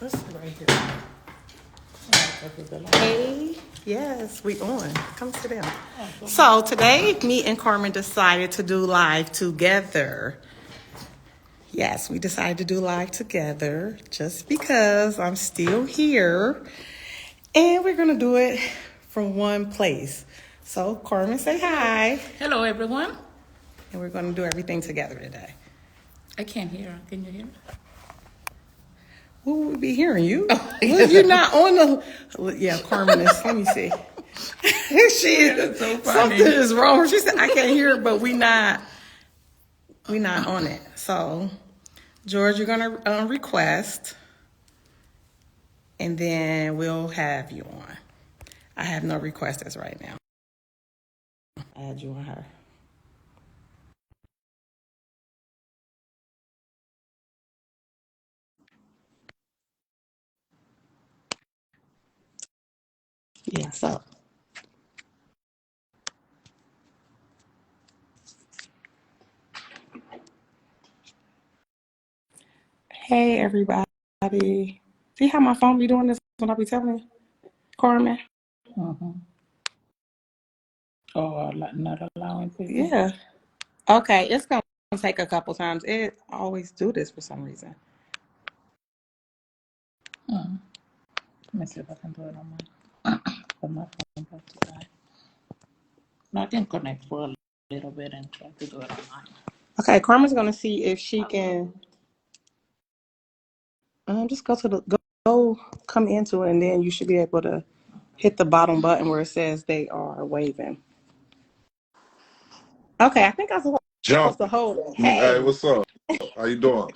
Let's sit right here. Hey, yes, we on. Come sit down. So today, me and Carmen decided to do live together. Yes, we decided to do live together just because I'm still here, and we're gonna do it from one place. So Carmen, say hi, Hello, everyone. and we're gonna do everything together today. I can't hear. Can you hear? Who would be hearing you? Oh, Well, you're not on the. Yeah, Carmen is. Let me see. That's so Something funny. is wrong. She said I can't hear it, but we not on it. So, George, you're gonna request, and then we'll have you on. I have no requesters right now. Add you on her. Yeah. So, hey everybody. See how my phone be doing this when I be telling you, Carmen? Mm-hmm. Oh, not allowing people. Yeah. Okay, it's gonna take a couple times. It always do this for some reason. Mm. Let me see if I can do it on my on my phone. About to die. No, I can connect for a little bit and try to do it online. Okay, Carmen's gonna see if she can just go to the go come into it, and then you should be able to hit the bottom button where it says they are waving. Okay, I think I was supposed Jump. to hold it. Hey, Hey, what's up? How you doing?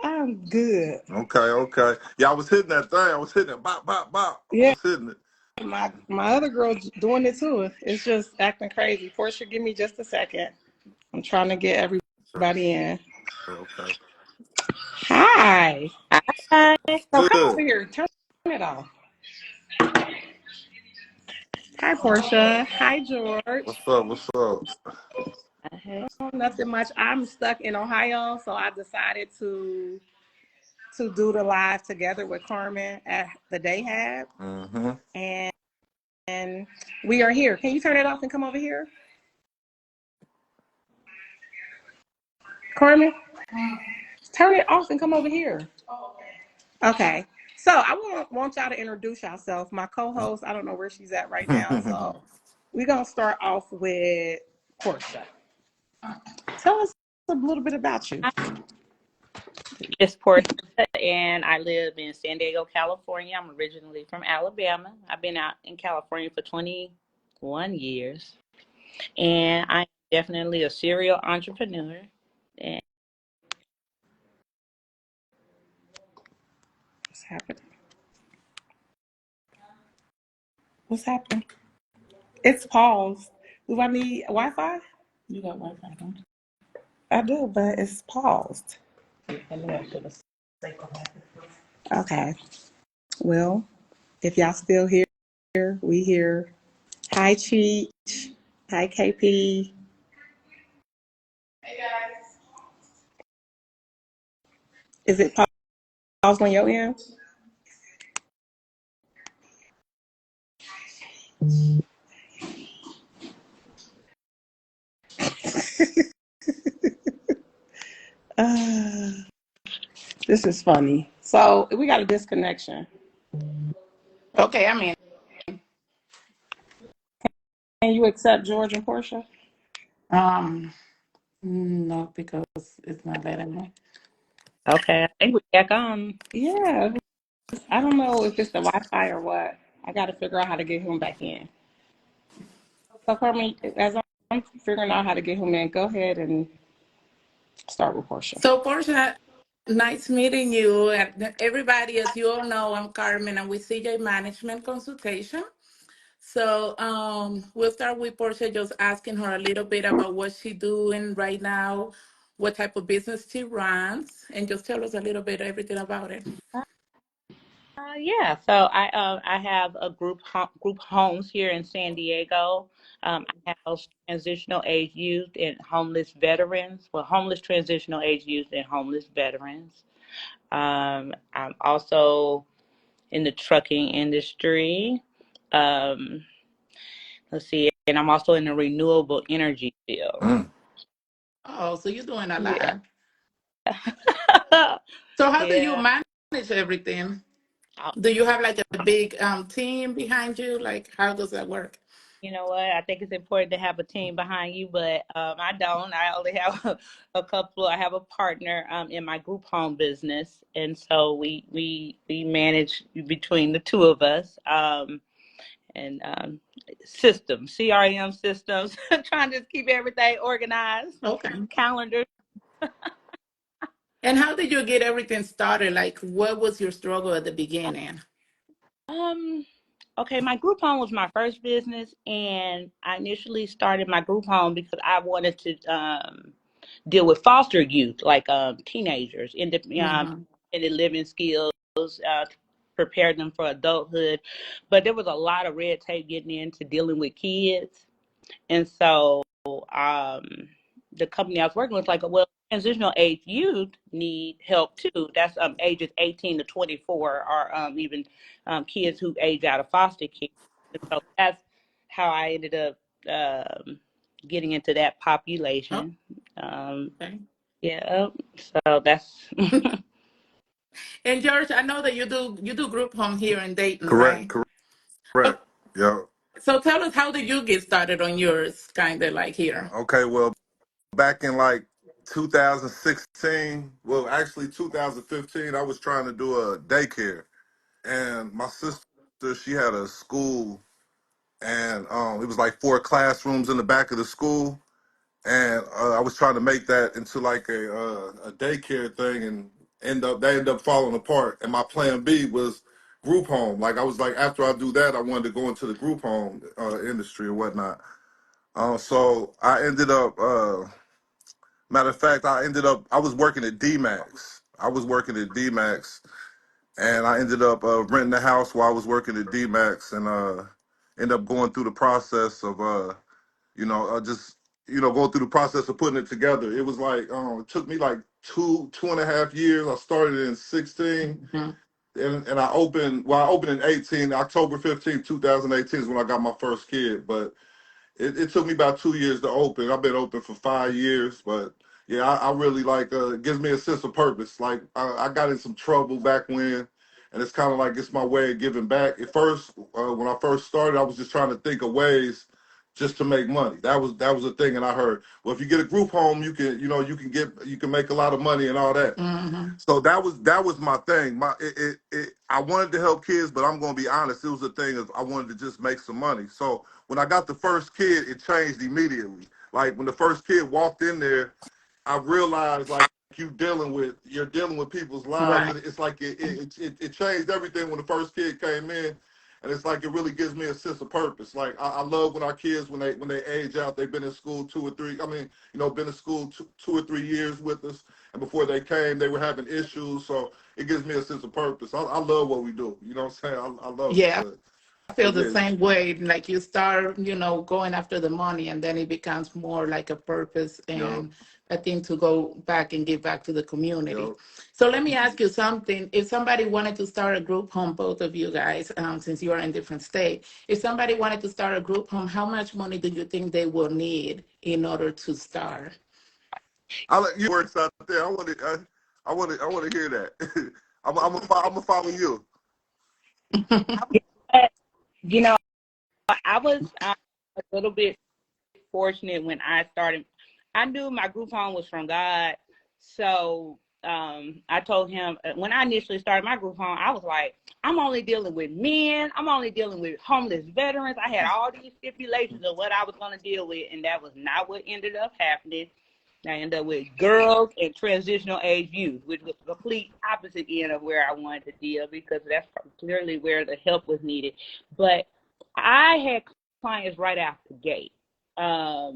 I'm good. Okay. Yeah, I was hitting that thing. I was hitting it. Bop, bop, bop. I Yeah, was hitting it. my other girl's doing it too. It's just acting crazy. Portia, give me just a second. I'm trying to get everybody in. Okay. Hi. Hi. So come over Good. here. Turn it off. Hi, Portia. Hi, George. What's up? What's up? Hey. Oh, nothing much. I'm stuck in Ohio, so I decided to do the live together with Carmen at the Day Hab, Mm-hmm. and we are here. Can you turn it off and come over here, Carmen? Turn it off and come over here. Okay. So I want y'all to introduce yourself. My co-host, I don't know where she's at right now, so we're gonna start off with Portia. Tell us a little bit about you. It's Portia, and I live in San Diego, California. I'm originally from Alabama. I've been out in California for 21 years, and I'm definitely a serial entrepreneur. And What's happening? What's happening? It's paused. Do I need Wi-Fi? You got Wi-Fi, don't you? I do, but it's paused. Anyway, for the sake of it. Okay. Well, if y'all still here, we here. Hi, Cheech. Hi, KP. Is it paused on your end? Uh, this is funny. So we got a disconnection. Okay, I'm in. Can you accept George and Portia? Um, no, because it's not letting me. okay, I think we're back on. Yeah. I don't know if it's the Wi-Fi or what. I got to figure out how to get him back in. So, Carmen, as I'm figuring out how to get him in, go ahead and start with Portia. So, Portia, nice meeting you. And everybody, as you all know, I'm Carmen. I'm with CJ Management Consultation. So we'll start with Portia, just asking her a little bit about what she's doing right now, what type of business she runs, and just tell us a little bit everything about it. Hi, Yeah, so I have a group homes here in San Diego. I house transitional age youth and homeless veterans. Well, homeless transitional age youth and homeless veterans. I'm also in the trucking industry. Um, let's see, and I'm also in the renewable energy field. Mm. Oh, so you're doing a Yeah. lot. So how do you Yeah. manage everything? Do you have like a big team behind you? Like, how does that work? You know what? I think it's important to have a team behind you, but I don't. I only have a couple. I have a partner in my group home business, and so we manage between the two of us. And systems, CRM systems, trying to keep everything organized, Okay. calendar. And how did you get everything started? Like, what was your struggle at the beginning? Um, okay, my group home was my first business, and I initially started my group home because I wanted to deal with foster youth, like teenagers, Hmm. in the living skills, prepare them for adulthood. But there was a lot of red tape getting into dealing with kids. And so the company I was working with was like, well, transitional age youth need help too. That's ages 18 to 24, or even kids who age out of foster care. And so that's how I ended up getting into that Oh, population. Um, okay. yeah, so that's And George, I know that you do group home here in Dayton, Correct, right? Oh, correct. Yeah. so tell us, how did you get started on yours, kind of like here? Okay, well, back in like 2016, well, actually 2015, I was trying to do a daycare. And my sister, she had a school, and it was like 4 classrooms in the back of the school. And I was trying to make that into like a daycare thing, and they ended up falling apart. And my plan B was group home. Like I was like, after I do that, I wanted to go into the group home industry or whatnot. So I ended up, matter of fact, I was working at D-Max. I was working at D-Max, and I ended up renting a house while I was working at D-Max, and ended up going through the process of just going through the process of putting it together. It was like it took me like 2.5 years. I started in 16, Mhm. and I opened in 18. October 15th, 2018 is when I got my first kid. But it took me about 2 years to open. I've been open for 5 years, but yeah, I really like it gives me a sense of purpose. Like I got in some trouble back when, and it's kind of like it's my way of giving back. At first, when I first started, I was just trying to think of ways just to make money. That was a thing, and I heard, well, if you get a group home, you can make a lot of money and all that. Mhm. So that was my thing. I wanted to help kids, but I'm gonna be honest. It was a thing of I wanted to just make some money. So when I got the first kid, it changed immediately. Like when the first kid walked in there, I realized like you're dealing with people's lives, Right. and it's like it changed everything when the first kid came in, and it's like it really gives me a sense of purpose. Like I love when our kids when they age out, they've been in school 2 or 3. I mean, been in school 2 or 3 years with us, and before they came, they were having issues. So it gives me a sense of purpose. I love what we do. You know what I'm saying? I love it, Yeah, but I feel the yeah, same way. Like you start, going after the money, and then it becomes more like a purpose yo, and a thing to go back and give back to the community. yo. So let me ask you something. If somebody wanted to start a group home, both of you guys, since you are in different states, if somebody wanted to start a group home, how much money do you think they will need in order to start? I'll let you works out there. I want to hear that. I'm gonna follow you. you know, I was a little bit fortunate when I started. I knew my group home was from God. So I told him when I initially started my group home, I was like, I'm only dealing with men. I'm only dealing with homeless veterans. I had all these stipulations of what I was going to deal with, and that was not what ended up happening. I ended up with girls and transitional age youth, which was the complete opposite end of where I wanted to deal because that's clearly where the help was needed. But I had clients right out the gate. Um,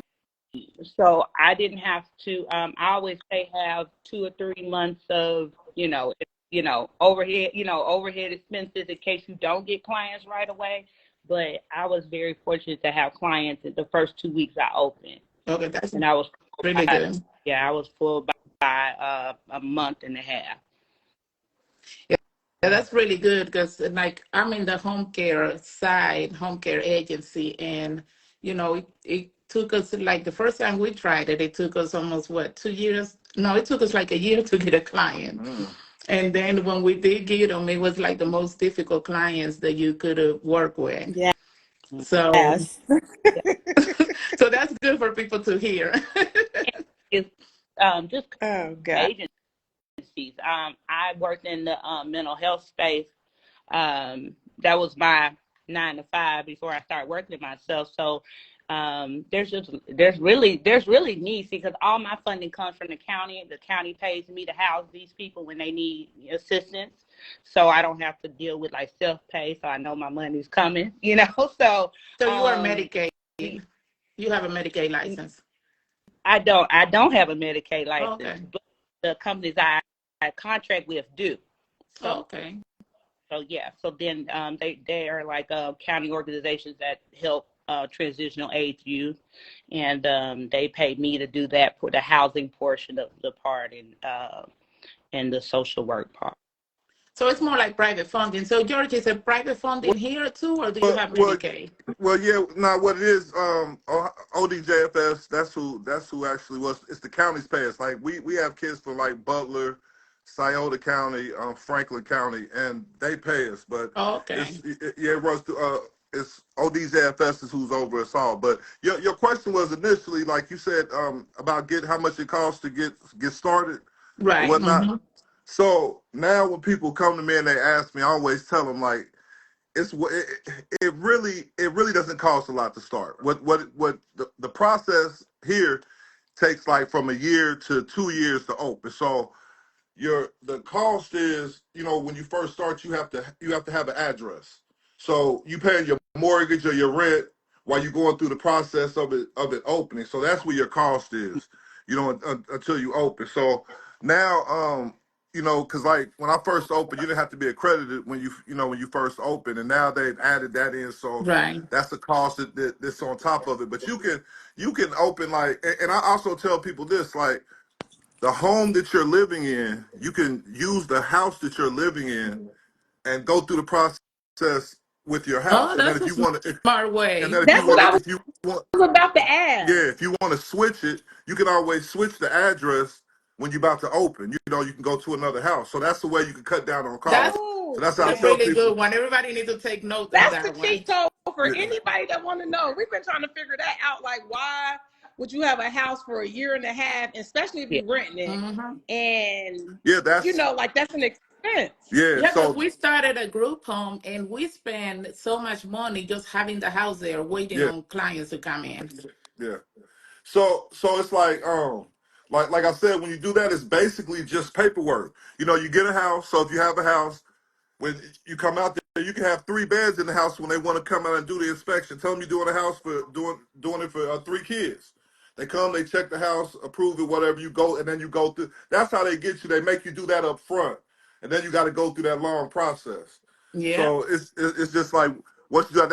so I didn't have to. I always say have 2 or 3 months of overhead expenses in case you don't get clients right away. But I was very fortunate to have clients in the first 2 weeks I opened, Okay, that's and I was full really by, good. yeah, I was full by a month and a half. Yeah, that's really good because, like, I'm in the home care side, home care agency, and it took us like the first time we tried it, it took us almost what 2 years? No, it took us like a year to get a client, Mm. and then when we did get them, it was like the most difficult clients that you could work with. So, Yes. Yeah. so that's good for people to hear. It's just Oh God. agencies. I worked in the mental health space. That was my 9 to 5 before I started working myself. So there's really needs because all my funding comes from the county. The county pays me to house these people when they need assistance. So I don't have to deal with like self pay. So I know my money's coming, So So you are um, Medicaid. You have a Medicaid license. I don't have a Medicaid Oh, license, okay. but the companies I contract with do. So Oh, okay. yeah, so then they are like county organizations that help transitional age youth, and they pay me to do that for the housing portion of the part and the social work part. So it's more like private funding. So George, is it private funding here too, or do you Well, have well, Medicaid? well, yeah. Now, what it is, ODJFS. That's who actually was. It's the county's pass. Like we have kids from like Butler, Scioto County, Franklin County, and they pay us. But Oh, okay. yeah, it runs through. It's ODJFS is who's over us all. But your question was initially, like you said, about get how much it costs to get started or Right. whatnot. Mm-hmm. So now when people come to me and they ask me, I always tell them like it really doesn't cost a lot to start. What the process here takes like from a year to 2 years to open. So the cost is, when you first start, you have to have an address. So you paying your mortgage or your rent while you're going through the process of it opening. So that's where your cost is, until you open. So now, because like when I first opened, you didn't have to be accredited when you first opened, and now they've added that in. So Right. that's the cost that's on top of it. But you can open like, and I also tell people this like the home that you're living in, you can use the house that you're living in and go through the process with your Oh, house. And then that's if a you want to, smart and way. then That's what I if you want, was about to ask. yeah, if you want to switch it, you can always switch the address when you're about to open. You can go to another house. So that's the way you can cut down on That's costs. So Oh, that's how I that's tell really people. good one. Everybody needs to take notes on that's the that one. cheat code for Yeah, anybody that want to know. We've been trying to figure that out. Like, why would you have a house for a year and a half, especially if Yeah. you're renting it, Mm-hmm. and yeah, that's like that's an expense. yeah. Yeah, because So we started a group home and we spend so much money just having the house there waiting yeah, on clients to come in. yeah. So it's like I said, when you do that, it's basically just paperwork. You get a house. So if you have a house, when you come out there, you can have 3 beds in the house when they want to come out and do the inspection. Tell them you're doing a house for doing it for 3 kids. They come, they check the house, approve it, whatever you go, and then you go through. That's how they get you. They make you do that up front, and then you got to go through that long process. Yeah, So it's just like what you do.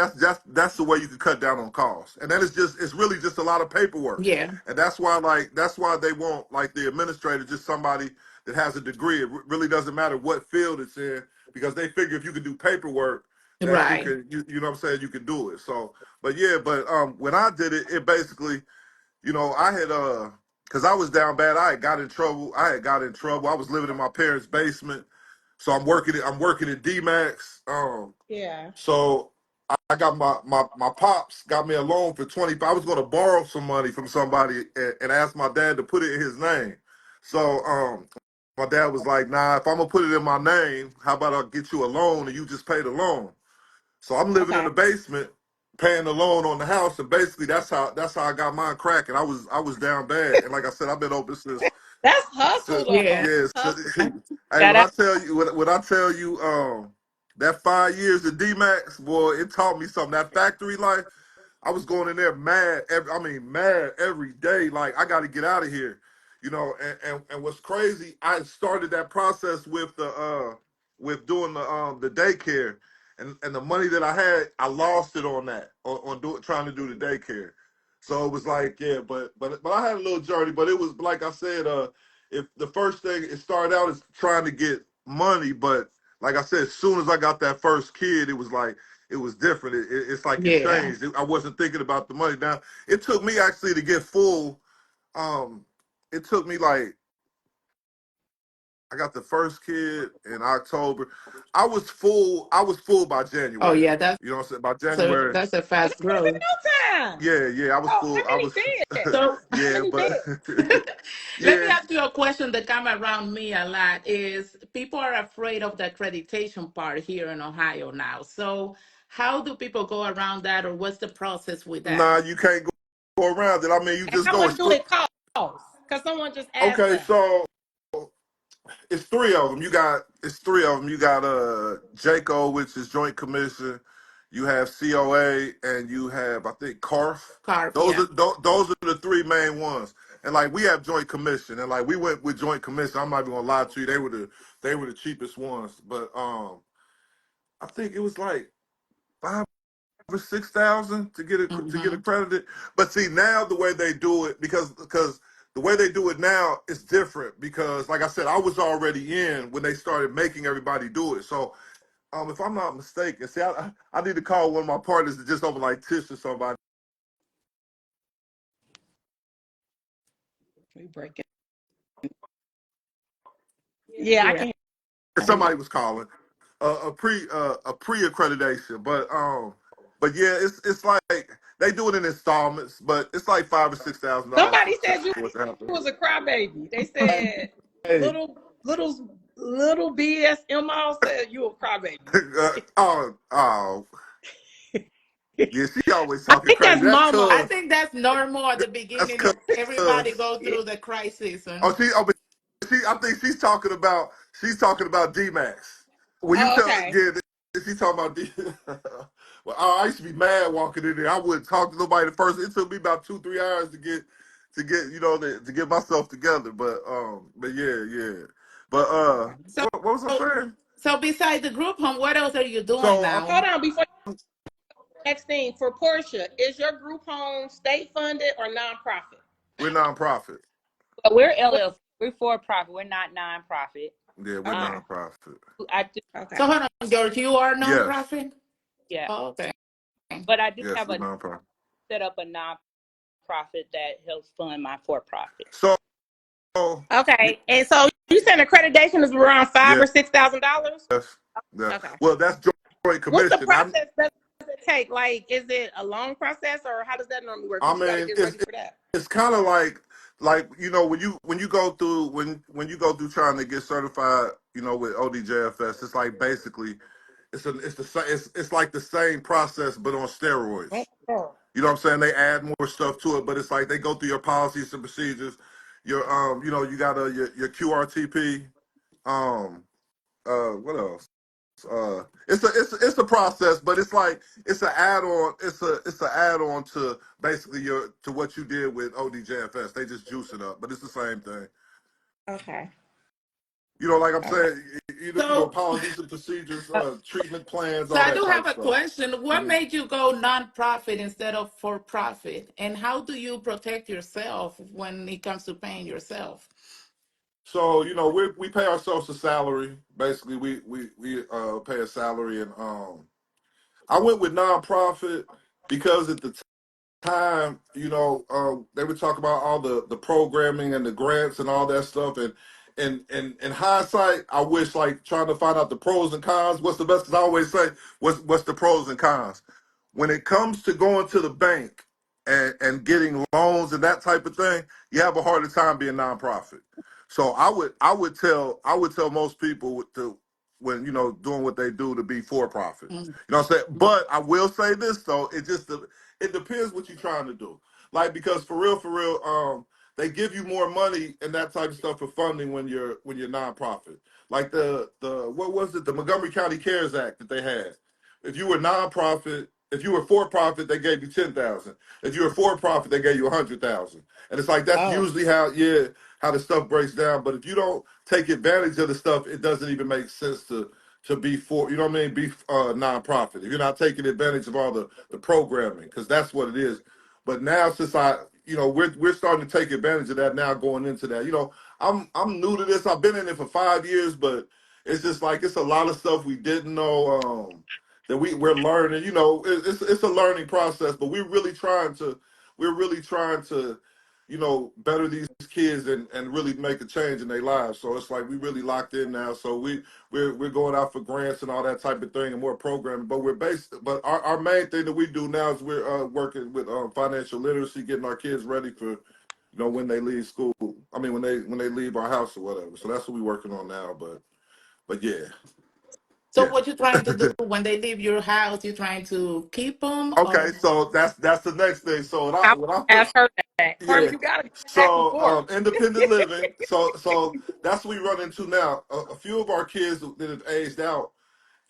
That's the way you can cut down on costs. And then it's really just a lot of paperwork, yeah, and that's why they want like the administrator, just somebody that has a degree. It really doesn't matter what field it's in because they figure if you can do paperwork, that you right. can you know what I'm saying, you can do it. So, but yeah, when I did it, it basically, I had because I was down bad. I had got in trouble. I was living in my parents' basement. So I'm working at DMAX. Yeah. So I got my pops got me a loan for 20. I was going to borrow some money from somebody and ask my dad to put it in his name. So my dad was like, "Nah, if I'm gonna put it in my name, how about I get you a loan and you just pay the loan?" So I'm living in Okay. the basement, paying the loan on the house, and basically that's how I got mine cracking. I was down bad, and like I said, I've been open That's hustle since though. Yeah, yes. Hustle. Hey, Shout when I out. tell you, when I tell you, that 5 years at DMAX, boy, it taught me something. That factory life, I was going in there mad. I mean, mad every day. Like I got to get out of here. You know, and what's crazy, I started that process with doing the daycare, and the money that I had, I lost it on that trying to do the daycare. So it was like, yeah, but I had a little journey, but it was like I said, if the first thing it started out as trying to get money, but like I said, as soon as I got that first kid, it was like it was different. It's like it Yeah. changed. I wasn't thinking about the money. Now it took me actually to get full. Um, it took me like I got the first kid in October. I was full by Oh January. yeah, that's You know what I'm saying? By a January, that's a fast Been growth. no time. yeah, I was Oh, how full. I many was, beds? So How yeah, many but beds? let me yeah, ask you a question that come around me a lot is people are afraid of the accreditation part here in Ohio now. So how do people go around that or what's the process with that? nah, you can't go around it. I mean, you And just how go. much do it cost? Because someone just asked Okay, us. so it's three of them. It's three of them. You got JACO, which is Joint Commission. You have COA, and you have I think CARF. Carve, yeah. Those are the three main ones. And like we have Joint Commission, and like we went with Joint Commission. I'm not even gonna lie to you. They were the cheapest ones, but I think it was like 5 or 6 thousand to get Hmm. accredited. But see now the way they do it because the way they do it now is different because like I said I was already in when they started making everybody do it. So if I'm not mistaken, see I need to call one of my partners to just open like Tish or somebody. We break it. Yeah, I Yeah. can. Somebody was calling a pre accreditation, but yeah it's like they do it in installments, but it's like $5 or $6 thousand Somebody said you for it to happen. was a crybaby. They said Hey, little BS all said you a crybaby. oh, yeah, she always I talking think that's crazy. That's mama. I cuz. think that's normal at the That's beginning of everybody cuz. go through the crisis. Oh, And but I think she's talking about D Max. When you Oh, tell, okay. yeah, she talking about D. Well, I used to be mad walking in there. I wouldn't talk to nobody at first. It took me about 2 3 hours to get to get myself together. But yeah. But so, what was I saying? so besides the group home, what else are you doing So now? Hold on before next thing for Portia. Is your group home state funded or nonprofit? we're nonprofit. But we're LLC. We're for profit. We're not nonprofit. Yeah, we're Okay. Um, nonprofit. I do, Okay. So hold on, George, you are Yes, nonprofit? yeah, Oh, okay. but I do yes, have we're a nonprofit. set up a nonprofit that helps fund my for profit. So Okay. And so you said accreditation is around five yes, or $6,000? yeah. Okay. Well, that's Joint What's the Commission. process does it take? Like, is it a long process or how does that normally work? I Because you got to mean, get ready for that. it's kind of like when you go through when you go through trying to get certified, with ODJFS, it's like basically it's like the same process but on steroids. Oh. You know what I'm saying? They add more stuff to it, but it's like they go through your policies and procedures. Your you got your QRTP. Um, what else? It's a process, but it's like it's an add on. It's an add on to basically to what you did with ODJFS. They just juice it up, but it's the same thing. Okay. Like I'm All right. saying, So, policies and procedures, treatment plans, so all I that do type have a stuff. question. What Mhm. made you go nonprofit instead of for profit? And how do you protect yourself when it comes to paying yourself? So we pay ourselves a salary. Basically, we pay a salary, and I went with nonprofit because at the time, they would talk about all the programming and the grants and all that stuff. And in hindsight, I wish like trying to find out the pros and cons. What's the best? Because I always say, what's the pros and cons? When it comes to going to the bank and getting loans and that type of thing, you have a harder time being nonprofit. So I would tell most people to when doing what they do to be for profit. Mm. You know what I'm saying? But I will say this though, it depends what you're trying to do. Like because for real, they give you more money and that type of stuff for funding when you're nonprofit. Like the what was it? The Montgomery County CARES Act that they had. If you were nonprofit, if you were for profit, they gave you 10,000. If you were for profit, they gave you 100,000. And it's like that's Oh. usually how the stuff breaks down. But if you don't take advantage of the stuff, it doesn't even make sense to be for, you know what I mean, be nonprofit. If you're not taking advantage of all the programming, because that's what it is. But now since we're starting to take advantage of that now going into that. I'm new to this. I've been in it for 5 years, but it's just like it's a lot of stuff we didn't know that we're learning. It's a learning process, but we're really trying to better these kids and really make a change in their lives. So it's like we really locked in now. So we're going out for grants and all that type of thing and more programming. But our main thing that we do now is we're working with financial literacy, getting our kids ready for when they leave school. I mean when they leave our house or whatever. So that's what we're working on now. But yeah, So yeah. what you trying to do when they leave your house? You trying to keep them Okay, or? so that's the next thing. So I when I asked her that. Carmen, yeah. you gotta go back and So forth. independent living. So that's what we run into now. A few of our kids that have aged out,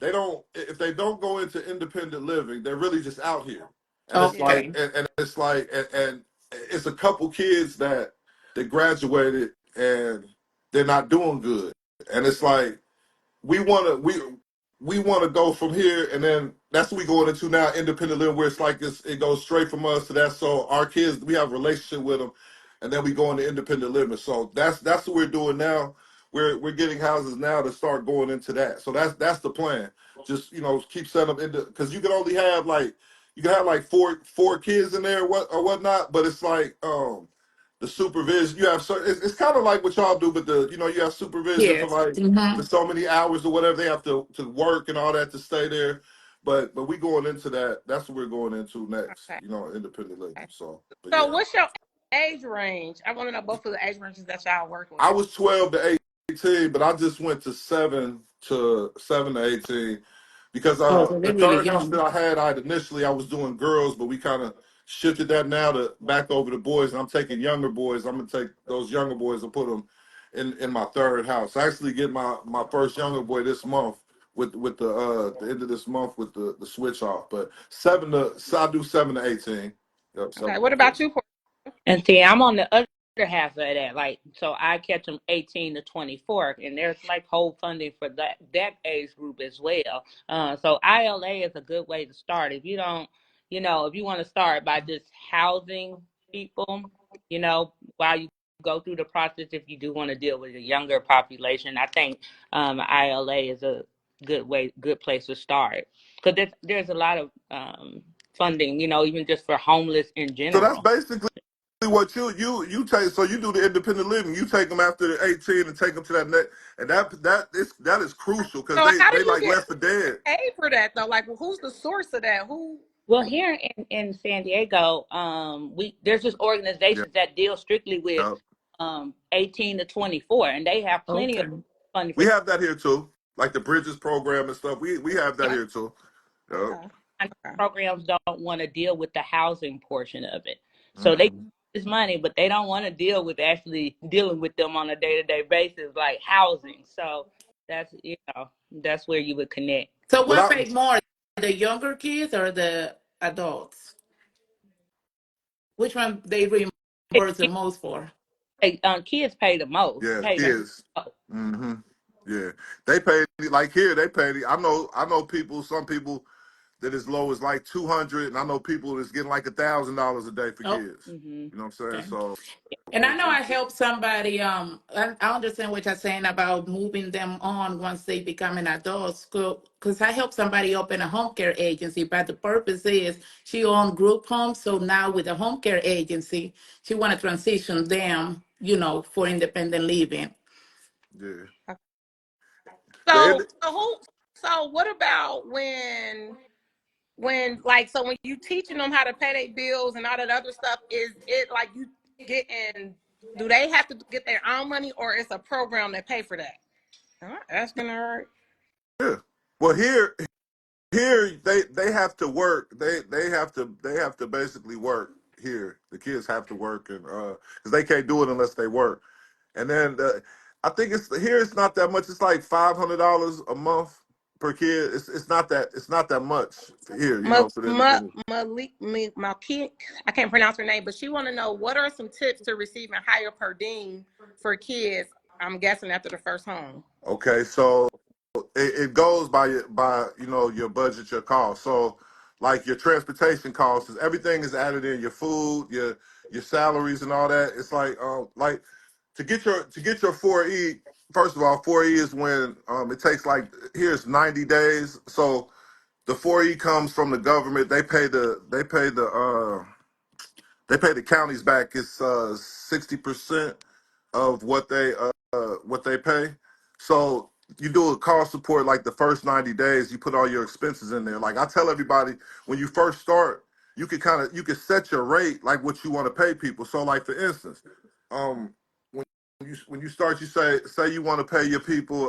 they don't if they don't go into independent living, they're really just out here. And it's Yeah. like Okay. and it's like and it's a couple kids that graduated and they're not doing good. And it's like we want to we want to go from here, and then that's what we going into now, independent living, where it's like it goes straight from us to that. So our kids, we have a relationship with them, and then we go into independent living. So that's what we're doing now. We're getting houses now to start going into that. So that's the plan. Just keep setting them into because you can have like four kids in there, or whatnot, but it's like the supervision you have. It's kind of like what y'all do, but you have supervision for Yes. like for Mm-hmm. so many hours or whatever they have to work and all that to stay there. But we going into that. That's what we're going into next. Okay. Independent living. Okay. So, but So yeah, what's your age range? I want to know both of the age ranges that y'all working I with. was 12 to 18, but I just went to 7 to 18 because Oh, so the they're really third house that young. I was doing girls, but we kind of shifted that now to back over to boys, and I'm taking younger boys. I'm gonna take those younger boys and put them in my third house. I actually get my first younger boy this month with the end of this month with the switch off. But so I do 7 to 18. Yep, Okay. 7 What to about 18. you? And see, I'm on the other half of that. Like, so I catch them 18 to 24, and there's like whole funding for that age group as well. So ILA is a good way to start. If you don't, if you want to start by just housing people, while you go through the process, if you do want to deal with a younger population, I think ILA is a good place to start because there's a lot of funding, even just for homeless in So that's general. basically what you take. So you do the independent living. You take them after the 18 and take them to that net, and that is crucial because So they how do they you like get left for dead. paid for that though? Like, well, who's the source of that? Who? Well, here in San Diego, there's just Yeah, organizations that deal strictly with yeah. 18 to 24, and they have plenty of Okay. funding for We have that here too, like the Bridges program and stuff. We have that that. here too. Yeah. Okay. And Okay. programs don't want to deal with the housing portion of it, so they Hmm. this money, but they don't want to deal with actually dealing with them on a day-to-day basis, like housing. So that's where you would connect. So Well, what paid more, the younger kids or the adults? Which one they It, reimburse the most for? kids pay the most. yeah, Pay the kids. most. Hmm. Yeah, they pay like here. They pay. I know people. Some people that as low as like 200, and I know people that's getting like $1,000 a day for Oh, kids. Hmm. You know what I'm saying? okay. So And I know I helped somebody. I understand what you're saying about moving them on once they become an adult. Because I helped somebody open a home care agency, but the purpose is she owned group homes. So now with the home care agency, she want to transition them, for independent living. yeah, Okay. the So end. so who? So what about when like so when you teaching them how to pay their bills and all that other stuff? Is it like you getting? Do they have to get their own money, or it's a program that pay for that? Am I asking her? Yeah. Well, here they have to work. They have to basically work here. The kids have to work and because they can't do it unless they work. And then I think it's here. It's not that much. It's like $500 a month per kid. It's not that much here, you know, for the independent. Malik, I can't pronounce her name, but she want to know what are some tips to receiving higher per diem for kids. I'm guessing after the first home. Okay, so it goes by you know your budget, your cost. So like your transportation costs, is everything is added in, your food, your salaries and all that. It's like to get your 4E. First of all, 4E is when it takes like here's 90 days. So the 4E comes from the government. They pay the counties back. It's 60% of what they pay. So you do a cost report like the first 90 days. You put all your expenses in there. Like I tell everybody, when you first start, you can set your rate like what you want to pay people. So like for instance, um, when you start, you say you want to pay your people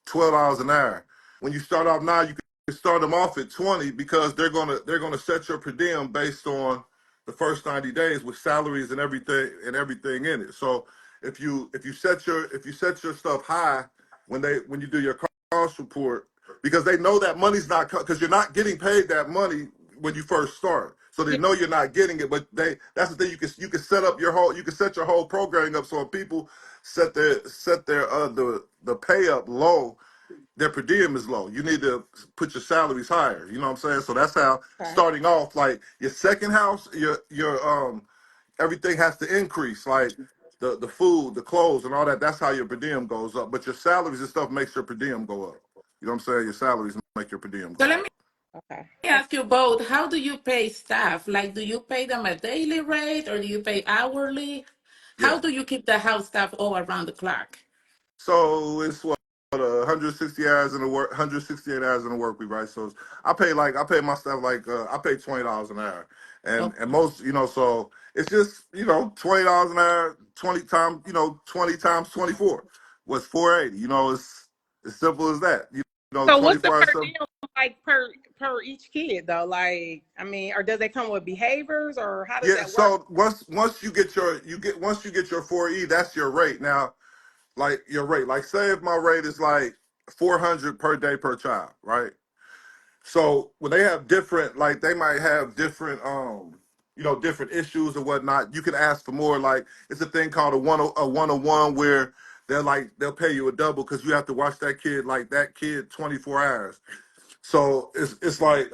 $12 an hour. When you start off now, you can start them off at 20 because they're gonna set your per diem based on the first 90 days with salaries and everything in it. So if you set your stuff high when you do your cost report, because they know that money's not because you're not getting paid that money when you first start. So they Yeah. know you're not getting it, but that's the thing, you can set up you can set your whole programming up so if people set their the pay up low, their per diem is low. You need to put your salaries higher. You know what I'm saying? So that's how Okay. starting off, like your second house, your everything has to increase, like the food, the clothes, and all that. That's how your per diem goes up. But your salaries and stuff makes your per diem go up. You know what I'm saying? Your salaries make your per diem So go let up. me Okay. ask you both, how do you pay staff? Like, do you pay them a daily rate or do you pay hourly? Yeah. How do you keep the house staff all around the clock? So it's what 160 hours in the work, 168 hours in the work week, right? So I pay my staff like I pay $20 an hour, Oh, and most so it's just $20 an hour, 20 times 24 was 480. It's as simple as that. So what's the 24 hours. per diem like per each kid though? Like, I mean, or does it come with behaviors or how does Yeah. that work? So once you get your 4E, that's your rate now. Like your rate, like say if my rate is like 400 per day per child, right? So when they have different, like they might have different, different issues or whatnot. You can ask for more. Like it's a thing called a 101 where they'll pay you a double because you have to watch that kid 24 hours. So it's like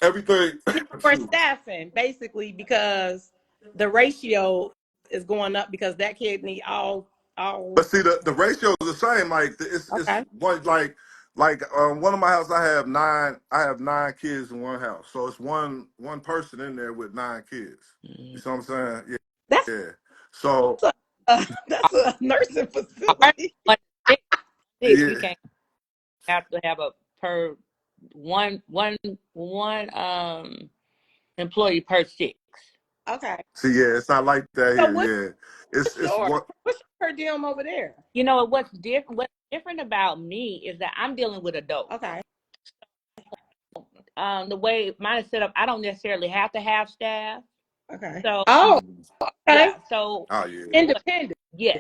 everything. Need more Excuse me. staffing, basically, because the ratio is going up because that kid need all But see, the ratio is the same. Like it's okay. one one of my houses. I have nine kids in one house, so it's one person in there with nine kids. You see what I'm saying? Yeah, That's yeah. So a, that's a nursing Ours facility. is 1 6. You yeah. can't have to have a per one employee per 6. Okay. See, yeah, it's not like that So here. what's Yeah, what's it's your what. what's your per diem over there? You know what's different about me is that I'm dealing with adults. Okay. The way mine is set up, I don't necessarily have to have staff. Okay. So Oh, okay. yeah, so Oh yeah. but Independent. yes.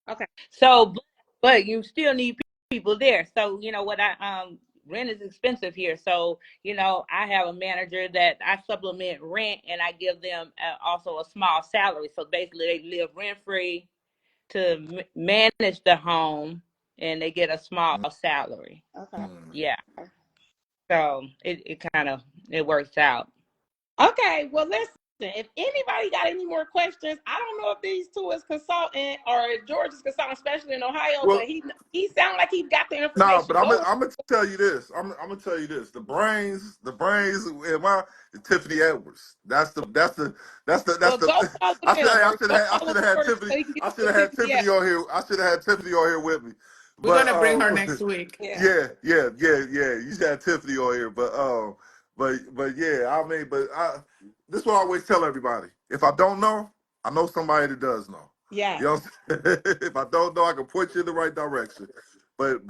Okay. So but you still need people there. So you know what I rent is expensive here. So I have a manager that I supplement rent and I give them also a small salary. So basically they live rent free to manage the home and they get a small salary. Okay. Mm. Yeah. So it kind of it works out. Okay. Well, listen. If anybody got any more questions, I don't know if these two is consultant or if George is consultant, especially in Ohio, but Well, he sound like he got the no, information. but Go. I'm gonna tell you this. I'm gonna tell you this. The brains. Tiffany Edwards. That's Well, go the. follow them or go I should follow have had George Tiffany. so he can get I should with have had Tiffany. Yeah. Tiffany on here. I should have had Tiffany on here with me. we're But gonna bring her next week. Yeah. yeah. You should have Tiffany on here. But yeah. I mean, this is what I always tell everybody. If I don't know, I know somebody that does know. Yeah. You know what I'm saying? If I don't know, I can point you in the right direction. But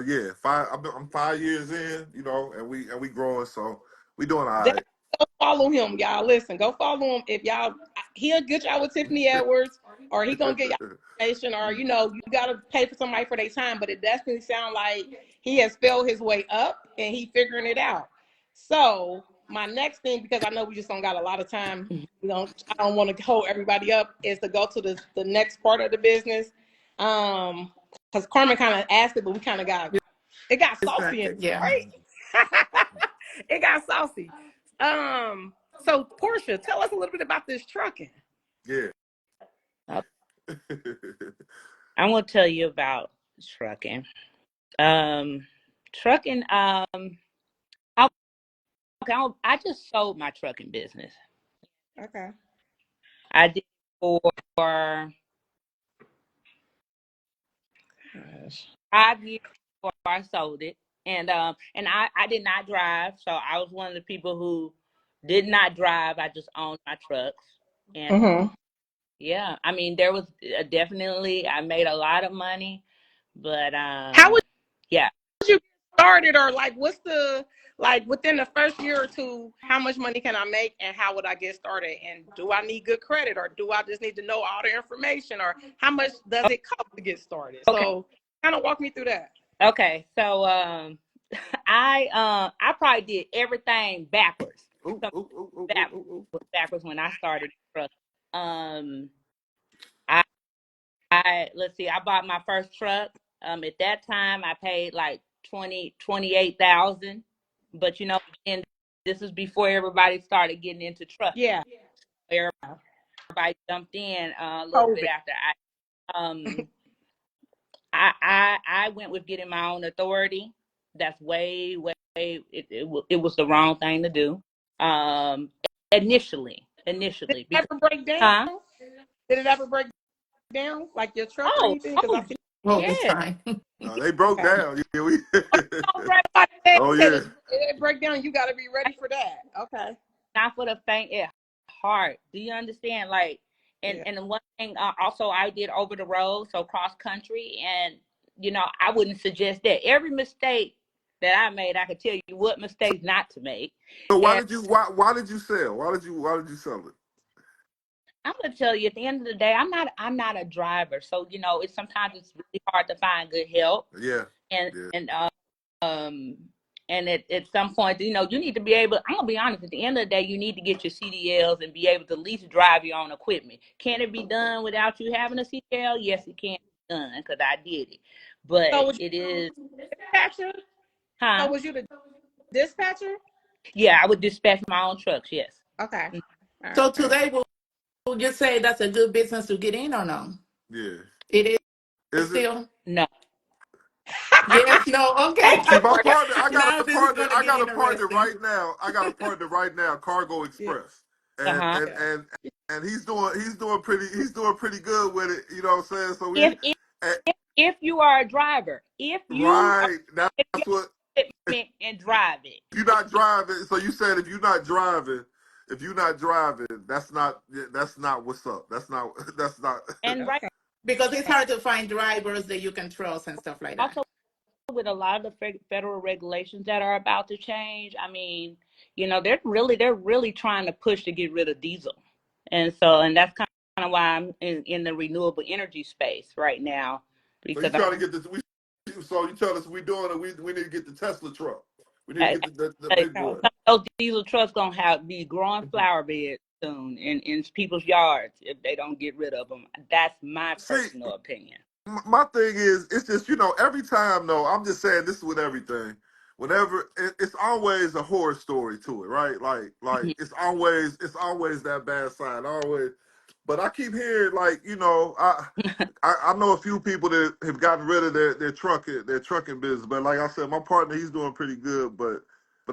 yeah, I'm 5 years in, and we growing, so we doing all That right. Go follow him, y'all. Listen, go follow him. If y'all, he'll get y'all with Tiffany Edwards, or he gonna get y'all information, or you gotta pay for somebody for their time. But it definitely sounds like he has spelled his way up and he figuring it out. So my next thing, because I know we just don't got a lot of time, I don't want to hold everybody up, is to go to the next part of the business. Because Carmen kind of asked it, but we kind of got saucy in it, Yeah. right? It got saucy. So Portia, tell us a little bit about this trucking. Yeah. I'm gonna tell you about trucking. Trucking. I just sold my trucking business. Okay. I did for 5 years before I sold it, and I did not drive, so I was one of the people who did not drive. I just owned my trucks, and Mm-hmm. yeah, I mean there was definitely I made a lot of money, but How would yeah. you get started, or like what's the within the first year or two, how much money can I make and how would I get started? And do I need good credit, or do I just need to know all the information, or how much does it cost to get started? Okay. So kind of walk me through that. Okay. So I probably did everything backwards. Backwards when I started truck. I let's see, I bought my first truck. At that time I paid like 28,000. But and this is before everybody started getting into trucking. Yeah. Everybody jumped in a little bit COVID. after I went with getting my own authority. That's way it was the wrong thing to do. Initially, Did it because ever break down? Did it ever break down, like your truck or anything? Because I see. All the yeah. time. No, they broke down. Yeah, oh yeah. It break down. You got to be ready for that. Okay. Not for the faint at heart. Do you understand? Like, and one thing also I did over the road, so cross country, and I wouldn't suggest that. Every mistake that I made, I could tell you what mistakes not to make. So why And did you sell? Why did you sell it? I'm gonna tell you, at the end of the day, I'm not a driver, so sometimes it's really hard to find good help. Yeah. And Yeah. and at some point, you need to be able. I'm gonna be honest. At the end of the day, you need to get your CDLs and be able to at least drive your own equipment. Can it be done without you having a CDL? Yes, it can be done because I did it. But So it is, dispatcher? huh? So was you the dispatcher? Yeah, I would dispatch my own trucks. Yes. Okay. All So right. today, would you say that's a good business to get in or no? Yeah. It is Is it? still. No. Yes. No. Okay. See, my partner, Now this is going to I get got a partner interesting. right now. I got a partner right now, Cargo Yeah. Express. Uh And huh. and and and he's doing pretty good with it, you know what I'm saying? So we If if if you are a driver, if you are right. That's your what equipment and drive it. if you're not driving, so you said if you're not driving, that's not what's up. That's not And right. Okay. Because it's hard to find drivers that you can trust and stuff like that. Also, with a lot of the federal regulations that are about to change, I mean, they're really trying to push to get rid of diesel, and that's kind of why I'm in the renewable energy space right now, So you because trying to get so you tell us we doing it, we need to get the Tesla truck. We need to get the big boy. some of those diesel trucks gonna be growing flower beds soon in people's yards if they don't get rid of them. That's my See, personal opinion. my thing is, it's just every time though. I'm just saying this is with everything. Whenever it's always a horror story to it, right? Like it's always that bad side, always. But I keep hearing I know a few people that have gotten rid of their trucking business, but like I said, my partner he's doing pretty good, but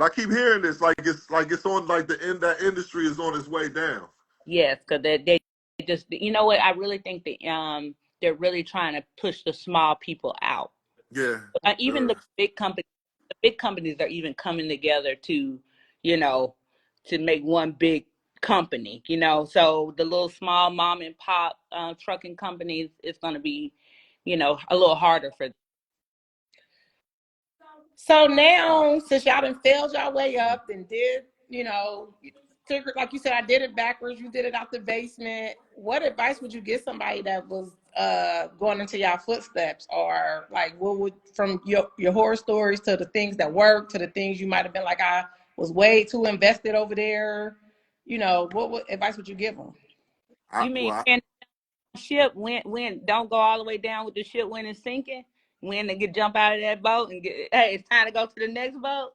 I keep hearing this it's on like the end that industry is on its way down. Yes, because they just, what, I really think they're really trying to push the small people out. Yeah. Even the big companies are even coming together to, to make one big company. So the little small mom and pop trucking companies, it's going to be, a little harder for them. So now, since y'all done failed y'all way up and did you know, figured, like you said, I did it backwards. You did it out the basement. What advice would you give somebody that was going into y'all footsteps, or like what would, from your horror stories to the things that worked to the things you might have been like, I was way too invested over there. You know, what advice would you give them? I, You mean well, when the ship when don't go all the way down with the ship when it's sinking? When they get jump out of that boat and get, hey, it's time to go to the next boat.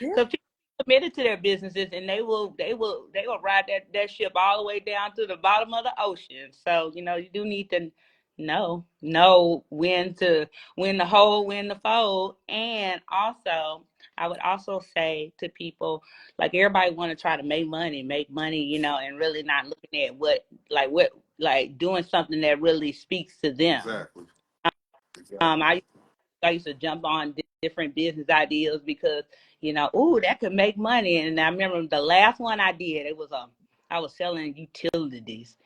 Yeah. Because people are committed to their businesses and they will ride that ship all the way down to the bottom of the ocean. So you do need to know when to hold, when to fold. And also I would also say to people, like, everybody want to try to make money, and really not looking at what like doing something that really speaks to them. exactly, um exactly. i I used to jump on different business ideas because, ooh, that could make money. And I remember the last one I did, I was selling utilities.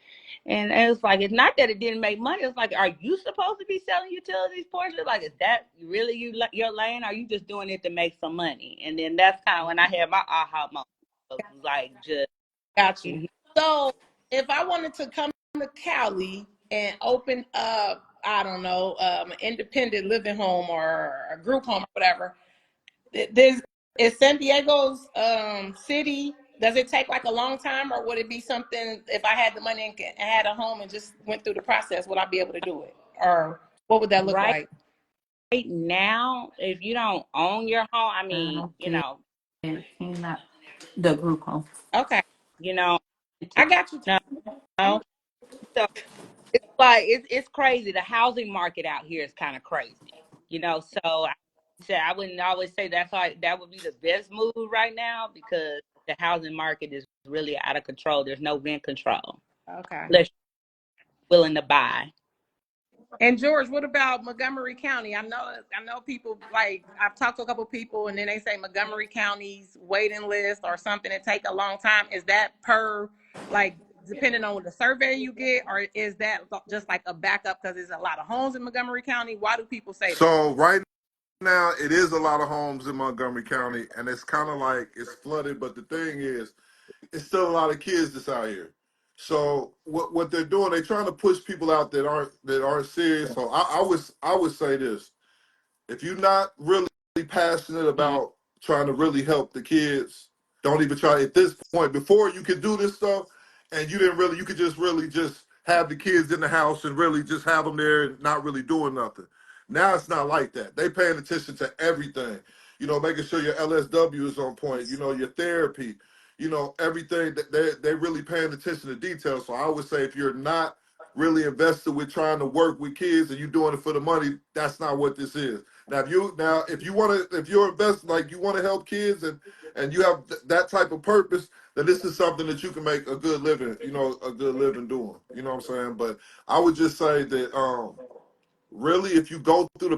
And it was like, it's not that it didn't make money. It's like, are you supposed to be selling utilities portions? Like, is that really your lane? Or are you just doing it to make some money? And then that's kind of when I had my aha moment of like, just, Got you. mhm. So if I wanted to come to Cali and open up, I don't know, an independent living home or a group home or whatever, there's is San Diego's city. Does it take like a long time, or would it be something if I had the money and had a home and just went through the process? Would I be able to do it, or what would that look right like? now, if you don't own your home, I mean, Okay. Not the group home. Okay, you know, I got you. no. So it's like it's crazy. The housing market out here is kind of crazy, So I wouldn't always say that would be the best move right now because the housing market is really out of control. There's no rent control Okay. unless you're willing to buy. And George, what about Montgomery County? I know people, like, I've talked to a couple people and then they say Montgomery County's waiting list or something, it take a long time. Is that per, like, depending on the survey you get, or is that just like a backup because there's a lot of homes in Montgomery County? Why do people say that? So right now, it is a lot of homes in Montgomery County, and it's kind of like it's flooded. But the thing is, it's still a lot of kids that's out here. So what they're doing, they're trying to push people out that aren't serious. So I would say this: if you're not really passionate Mhm. about trying to really help the kids, don't even try at this point. Before you could do this stuff, and you could just really just have the kids in the house and really just have them there and not really doing nothing. Now it's not like that. They paying attention to everything. Making sure your LSW is on point. Your therapy. Everything that they really paying attention to details. So I would say if you're not really invested with trying to work with kids and you're doing it for the money, that's not what this is. If you're invested, like you want to help kids and you have that type of purpose, then this is something that you can make a good living, a good living doing. You know what I'm saying? But I would just say that really, if you go through the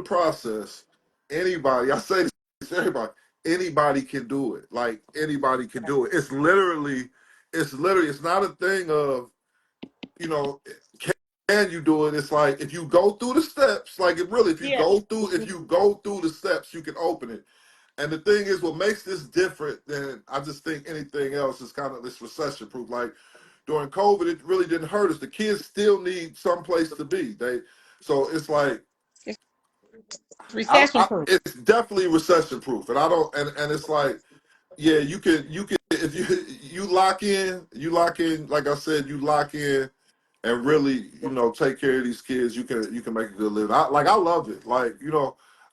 process, anybody, I say this to everybody, anybody can do it. Like anybody can do it. It's not a thing of, you know, can you do it? It's like if you go through the steps, like it really, Yeah. if you go through the steps, you can open it. And the thing is, what makes this different than I just think anything else is kind of this recession proof. Like during COVID, it really didn't hurt us. The kids still need some place to be. So it's like It's recession proof. it's definitely recession proof. And I don't, and it's like, yeah, you can if you lock in, like I said, you lock in and really, take care of these kids, you can make a good living. I love it. Like,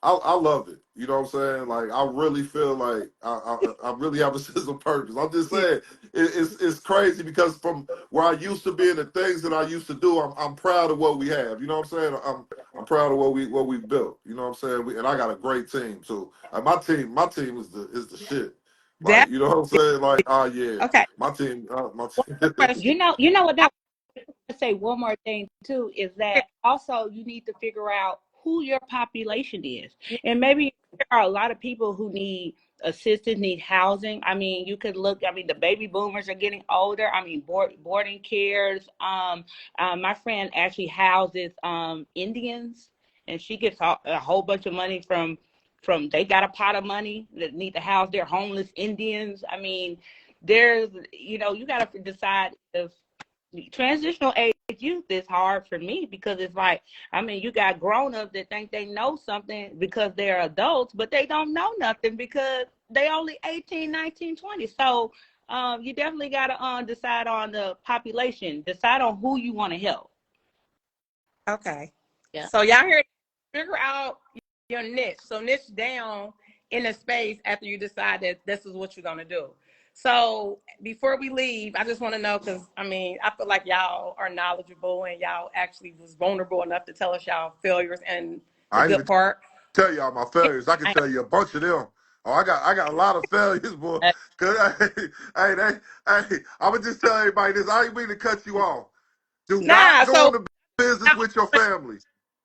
I love it. You know what I'm saying? Like, I really feel like I really have a sense of purpose. I'm just Yeah, saying, it's crazy because from where I used to be and the things that I used to do, I'm proud of what we have. You know what I'm saying? I'm proud of what we've built. You know what I'm saying? And I got a great team too. Like my team is the shit. that Like, you know what I'm saying? Like, oh yeah, okay. my One team. more question. You know what? To say one more thing too is that also you need to figure out who your population is, and maybe there are a lot of people who need assistance, need housing. I mean, you could look. I mean, the baby boomers are getting older. I mean, boarding cares. My friend actually houses Indians, and she gets a whole bunch of money from from they got a pot of money that need to house their homeless Indians. I mean, there's, you know, you got to decide if transitional age youth is hard for me, because it's like, I mean, you got grown-ups that think they know something because they're adults, but they don't know nothing because they only 18, 19, 20. So you definitely got to decide on the population, decide on who you want to help. Okay. Yeah. So y'all here, figure out your niche. So niche down in a space after you decide that this is what you're gonna do. So before we leave, I just want to know, because I mean, I feel like y'all are knowledgeable and y'all actually was vulnerable enough to tell us y'all failures and the I ain't good even part. tell y'all my failures. I can tell you a bunch of them. Oh, I got a lot of failures, boy. Cause I'ma just tell everybody this. I ain't mean to cut you off. Do not Nah, go so into business with your family.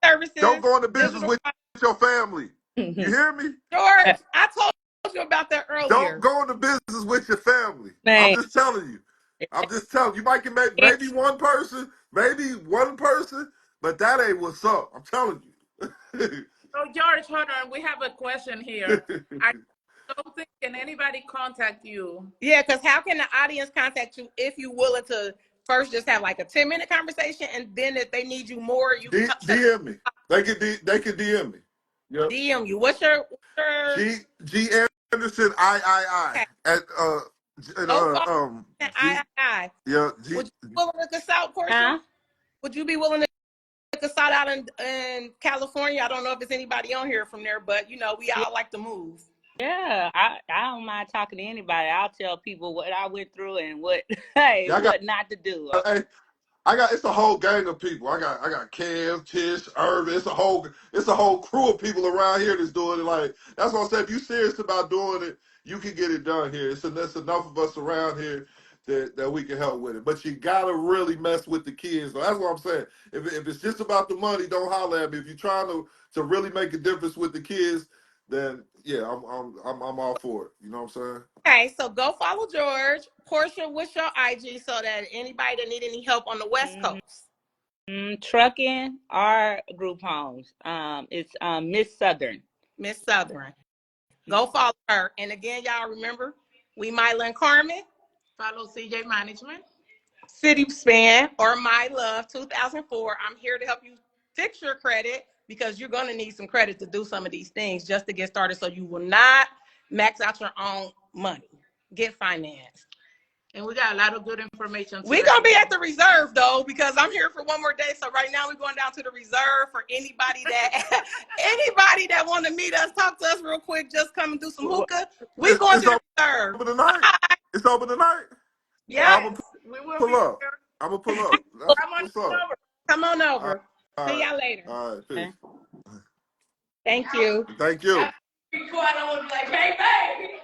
Don't services, go into business digital with your family. You hear me? George, I told you about that Don't earlier. go into business with your family. I'm Man. just telling you. I'm just telling you. You might can make maybe one person, but that ain't what's up. I'm telling you. So George, hold on. We have a question here. I don't think, can anybody contact you? Yeah, because how can the audience contact you if you're willing to first just have like a 10-minute conversation, and then if they need you more, you can set DM me. They can DM me. Yep. DM you. What's your G Anderson I okay? at Go follow G I. yeah G Would you be willing to consult, Portia? Huh? Would you be willing to consult out in California? I don't know if there's anybody on here from there, but you know, we all like to move. Yeah, I don't mind talking to anybody. I'll tell people what I went through and what hey, yeah what not to do. hey, I got it's a whole gang of people. I got Kev, Tish, Irvin. It's a whole crew of people around here that's doing it. Like that's what I said. If you serious about doing it, you can get it done here. There's enough of us around here that we can help with it. But you gotta really mess with the kids. So that's what I'm saying. If it's just about the money, don't holler at me. If you're trying to really make a difference with the kids, then yeah, I'm all for it. You know what I'm saying? Okay, so go follow George. Portia, what's your IG so that anybody that need any help on the West Coast? Trucking our group homes. It's Miss Southern. Miss Southern. Go follow her. And again, y'all remember, we Myla and Carmen, Follow CJ Management. City Span, or My Love 2004. I'm here to help you fix your credit, because you're going to need some credit to do some of these things just to get started, so you will not max out your own money. Get financed. And we got a lot of good information today. We're going to be at the reserve, though, because I'm here for one more day. So right now we're going down to the reserve for anybody that want to meet us, talk to us real quick, just come and do some hookah. We're going to the reserve. Open tonight. It's open tonight. Yes, we will Pull be up. there. I'm gonna pull up. That's Come on what's up. over. come on over. All See right. y'all later. All right. Peace. Thank you. Thank you. Before I don't want to be like, bang, bang.